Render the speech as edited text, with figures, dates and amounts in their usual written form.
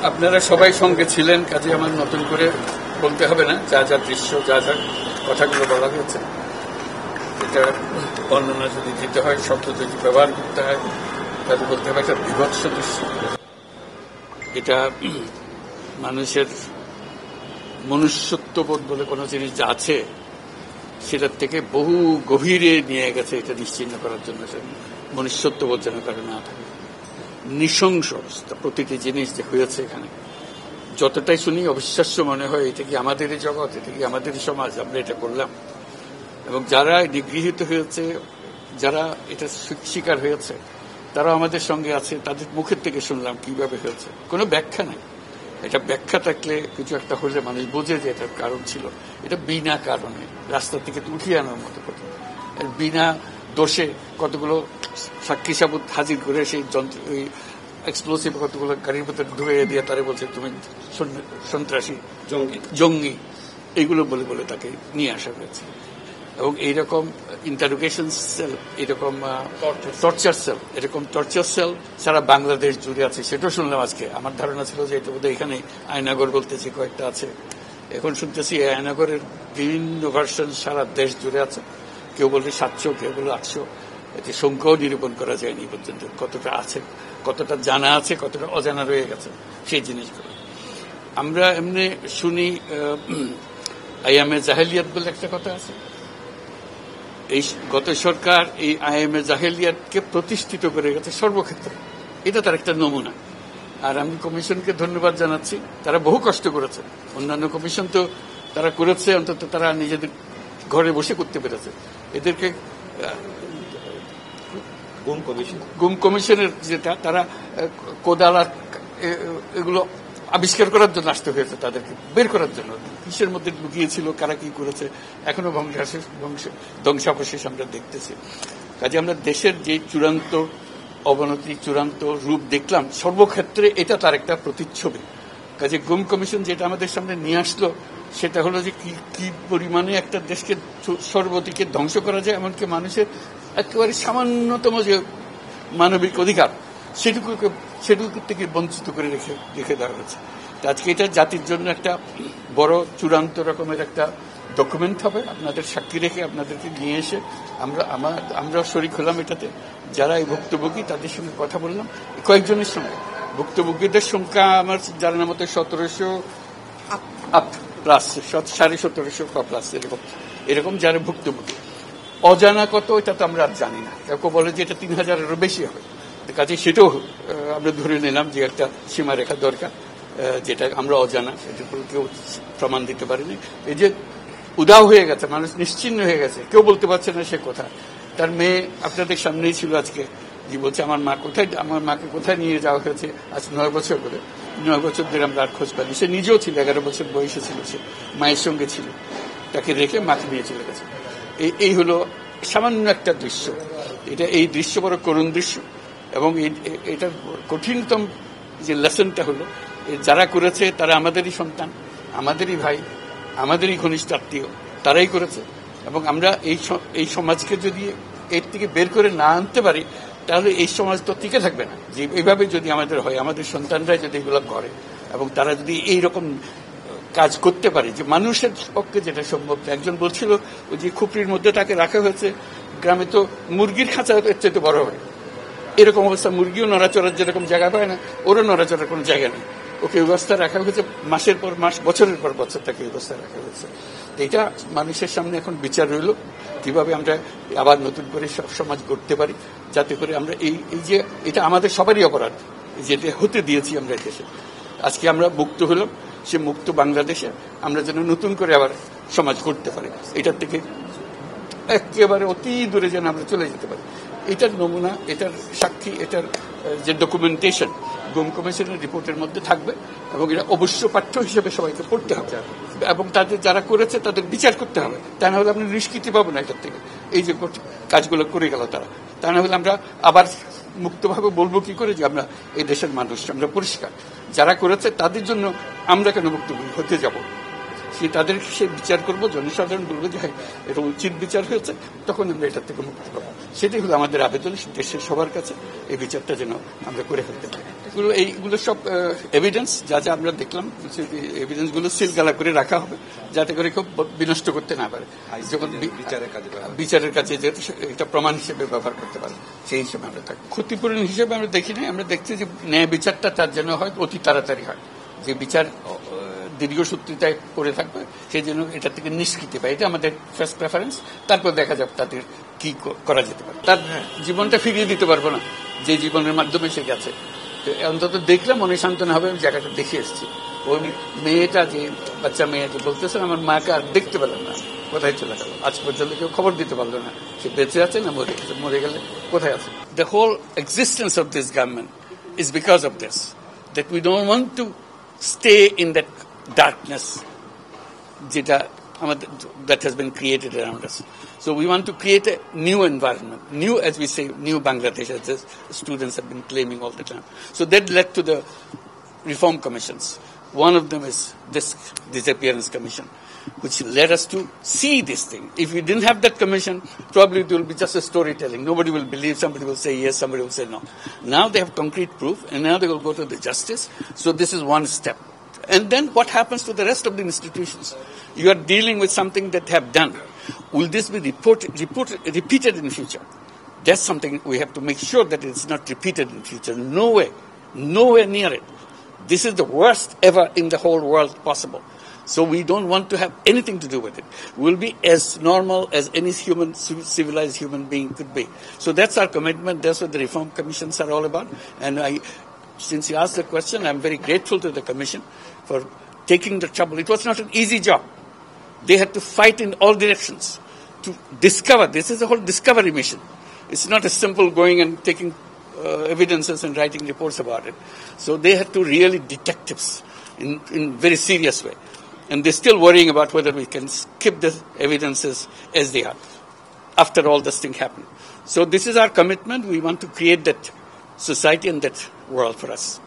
আপনারা সবাই সঙ্গে ছিলেন, কাজে আমার নতুন করে বলতে হবে না। যা যা দৃশ্য, যা যা কথাগুলো বলা হয়েছে, এটা বর্ণনা যদি দিতে হয়, শব্দ যদি ব্যবহার করতে হয়, তাহলে বলতে হবে একটা বিভৎস দৃশ্য। এটা মানুষের মনুষ্যত্ববোধ বলে কোনো জিনিস যা আছে সেটার থেকে বহু গভীরে নিয়ে গেছে। এটা নিশ্চিহ্ন করার জন্য মনুষ্যত্ববোধ যেন কারো না থাকে। নৃশংস অবস্থা, প্রতিটি জিনিস যে হয়েছে এখানে যতটাই শুনি অবিশ্বাস্য মনে হয়। এটা কি আমাদেরই জগৎ, এটা কি আমাদেরই সমাজ, আমরা এটা করলাম? এবং যারা নিগৃহীত হয়েছে, যারা এটা শিকার হয়েছে, তারা আমাদের সঙ্গে আছে। তাদের মুখের থেকে শুনলাম কিভাবে হয়েছে। কোনো ব্যাখ্যা নাই। এটা ব্যাখ্যা থাকলে কিছু একটা হলে মানুষ বোঝে যে এটার কারণ ছিল। এটা বিনা কারণে রাস্তা থেকে উঠিয়ে আনার মতো কথা। বিনা দোষে কতগুলো সাক্ষী সাবুত হাজির করে সেই যন্ত্র, ওই এক্সপ্লোসিভ কতগুলো গাড়ির ভিতরে ঢুকিয়ে দিয়ে তারা বলছে তুমি সন্ত্রাসী, জঙ্গি, এইগুলো বলে বলে তাকে নিয়ে আসা হয়েছে। এবং এইরকম ইন্টারোগেশন সেল, এরকম টর্চার সেল, এরকম টর্চার সেল সারা বাংলাদেশ জুড়ে আছে। সেটাও শুনলাম আজকে। আমার ধারণা ছিল যে এটা বোধহয় এখানে আয়নাগর বলতেছে কয়েকটা আছে, এখন শুনতেছি আয়নাগরের বিভিন্ন ভার্সন সারা দেশ জুড়ে আছে। কেউ বলছে 700, কেউ বলে 800। এতে সংখ্যাও নিরূপণ করা যায়নি পর্যন্ত। কতটা আছে, কতটা জানা আছে, কতটা অজানা রয়ে গেছে সেই জিনিসগুলো। আমরা এমনি শুনি আইএমএ জাহেলিয়াত বলে একটা কথা আছে। এই গত সরকার এই আইএমএ জাহেলিয়াতকে প্রতিষ্ঠিত করে গেছে সর্বক্ষেত্রে। এটা তার একটা নমুনা। আর আমি কমিশনকে ধন্যবাদ জানাচ্ছি, তারা বহু কষ্ট করেছে। অন্যান্য কমিশন তো তারা করেছে, অন্তত তারা নিজেদের ঘরে বসে করতে পেরেছে। এদেরকে গুম কমিশনের যেটা, তারা কোদালা এগুলো আবিষ্কার করার জন্য আসতে হয়েছে, তাদেরকে বের করার জন্য। কিসের মধ্যে লুকিয়েছিল, কারা কি করেছে, এখনো ধ্বংসাবশেষ আমরা দেখতেছি। কাজে আমরা দেশের যে চূড়ান্ত অবনতি, চূড়ান্ত রূপ দেখলাম সর্বক্ষেত্রে, এটা তার একটা প্রতিচ্ছবি। কাজে গুম কমিশন যেটা আমাদের সামনে নিয়ে আসলো, সেটা হলো যে কি পরিমাণে একটা দেশকে সর্বদিকে ধ্বংস করা যায়, এমনকি মানুষের একেবারে সামান্যতম যে মানবিক অধিকার সেটুকু থেকে বঞ্চিত করে রেখে দেওয়া হয়েছে। আজকে এটা জাতির জন্য একটা বড় চূড়ান্ত রকমের একটা ডকুমেন্ট হবে। আপনাদের সাক্ষী রেখে আপনাদেরকে নিয়ে এসে আমরা শরিক হলাম এটাতে। যারা এই ভুক্তভোগী তাদের সঙ্গে কথা বললাম, কয়েকজনের সঙ্গে। ভুক্তভোগীদের সংখ্যা আমার জানার মতো 1700 প্লাস, 1750 প্লাস এরকম যারা ভুক্তভোগী। অজানা কত এটা তো আমরা আর জানি না। কেউ বলে যে এটা 3000-এরও বেশি হবে। কাজে সেটাও আমরা ধরে নিলাম যে একটা সীমারেখা দরকার, যেটা আমরা অজানা, এটা কেউ প্রমাণ দিতে পারেনি। এই যে উদাও হয়ে গেছে, মানুষ নিশ্চিহ্ন হয়ে গেছে, কেউ বলতে পারছে না সে কোথায়। তার মেয়ে আপনাদের সামনেই ছিল আজকে, যে বলছে আমার মাকে কোথায় নিয়ে যাওয়া হয়েছে। আজ 9 বছর ধরে, 9 বছর ধরে আমরা আর খোঁজ পাইনি। সে নিজেও ছিল, 11 বছর বয়সে ছিল, সে মায়ের সঙ্গে ছিল, তাকে রেখে মাকে নিয়ে চলে গেছে। এই হলো সামান্য একটা দৃশ্য। এই দৃশ্য বড় করুণ দৃশ্য। এবং এটার কঠিনতম যে লেসনটা হলো, যারা করেছে তারা আমাদেরই সন্তান, আমাদেরই ভাই, আমাদেরই ঘনিষ্ঠ আত্মীয়, তারাই করেছে। এবং আমরা এই সমাজকে যদি এর থেকে বের করে না আনতে পারি, তাহলে এই সমাজ তো টিকে থাকবে না। যে এইভাবে যদি আমাদের হয়, আমাদের সন্তানরাই যদি এগুলো করে, এবং তারা যদি এইরকম কাজ করতে পারে, যে মানুষের পক্ষে যেটা সম্ভব। একজন বলছিল ওই যে খুপড়ির মধ্যে তাকে রাখা হয়েছে, গ্রামে তো মুরগির খাঁচা এর চেয়ে বড় হয়। এরকম অবস্থা, মুরগিও নড়াচড়ার যেরকম জায়গা পায় না, ওরও নড়াচড়ার কোনো জায়গা নেই। ওকে ব্যবস্থা রাখা হয়েছে, মাসের পর মাস, বছরের পর বছর তাকে ব্যবস্থা রাখা হয়েছে। এটা মানুষের সামনে এখন বিচার রইল, কিভাবে আমরা আবার নতুন করে সমাজ গড়তে পারি, যাতে করে আমরা এই যে এটা আমাদের সবারই অপরাধ, যেটা হতে দিয়েছি আমরা দেশে। আজকে আমরা মুক্ত হলাম, সে মুক্ত বাংলাদেশে আমরা যেন নতুন করে আবার সমাজ করতে পারি, এটার থেকে একেবারে অতি দূরে যেন আমরা চলে যেতে পারি। এটার নমুনা, এটার সাক্ষী, এটার যে ডকুমেন্টেশন গুম কমিশনের রিপোর্টের মধ্যে থাকবে, এবং এটা অবশ্য পাঠ্য হিসেবে সবাইকে পড়তে হবে, এবং তাদের যারা করেছে তাদের বিচার করতে হবে। তা না হলে আমরা নিষ্কৃতি পাবো না এটার থেকে। এই যে কাজগুলো করে গেল তারা, তা না হলে আমরা আবার মুক্তভাবে বলবো কি করে যে আমরা এই দেশের মানুষ, আমরা পরিষ্কার। যারা করেছে তাদের জন্য আমরা কেন মুক্তভোগী হতে যাব? তাদের সে বিচার করবো, জনসাধারণ বলবো যে হ্যাঁ এটা উচিত বিচার হয়েছে, তখন আমরা এটার থেকে মুক্তি পাবো। সেটাই হলো আমাদের আবেদন দেশের সবার কাছে, এই বিচারটা যেন আমরা করে ফেলতে পারি। এইগুলো সব এভিডেন্স যা যা আমরা দেখলাম, এভিডেন্স গুলো সিলগালা করে রাখা হবে যাতে করে কেউ বিনষ্ট করতে না পারে, যখন বিচারের কাছে যেহেতু এটা প্রমাণ হিসেবে ব্যবহার করতে পারে সেই হিসেবে আমরা থাকি। ক্ষতিপূরণ হিসেবে আমরা দেখি না, আমরা দেখছি যে ন্যায় বিচারটা তার জন্য হয় অতি তাড়াতাড়ি হয়, যে বিচার দীর্ঘসূত্রিতায় করে থাকবে সেই জন্য এটা থেকে নিষ্কৃতি পায়, এটা আমাদের ফার্স্ট প্রেফারেন্স। তারপর দেখা যাবে তাদের কি করা যেতে পারে। তার জীবনটা ফিরিয়ে দিতে পারবো না যে জীবনের মাধ্যমে সে গেছে, অন্তত দেখলে মনে সান্ত্বনা হবে। আমি জায়গাটা দেখে এসেছি। ওই মেয়েটা যে বাচ্চা মেয়ে যে বলতেছেন আমার মাকে আর দেখতে পেলাম না, কোথায় চলে গেল, আজ পর্যন্ত কেউ খবর দিতে পারলো না সে বেঁচে আছে না মরে গেছে, মরে গেলে কোথায় আছে। The whole existence of this government is because of this, that we don't want to stay in that darkness that has been created around us. So we want to create a new environment, new, as we say, new Bangladesh, as the students have been claiming all the time. So that led to the reform commissions. One of them is this disappearance commission, which led us to see this thing. If we didn't have that commission, probably it will be just a storytelling. Nobody will believe, somebody will say yes, somebody will say no. Now they have concrete proof, and now they will go to the justice. So this is one step. And then what happens to the rest of the institutions? You are dealing with something that have done. Will this be repeated in future? That's something we have to make sure that it's not repeated in future. No way. Nowhere near it. This is the worst ever in the whole world possible. So we don't want to have anything to do with it. We'll be as normal as any civilized human being could be. So that's our commitment. That's what the reform commissions are all about. And since you asked the question, I'm very grateful to the Commission for taking the trouble. It was not an easy job. They had to fight in all directions to discover. This is a whole discovery mission. It's not as simple going and taking evidences and writing reports about it. So they had to really detectives in very serious way. And they're still worrying about whether we can keep the evidences as they are after all this thing happened. So this is our commitment. We want to create that society and that world for us.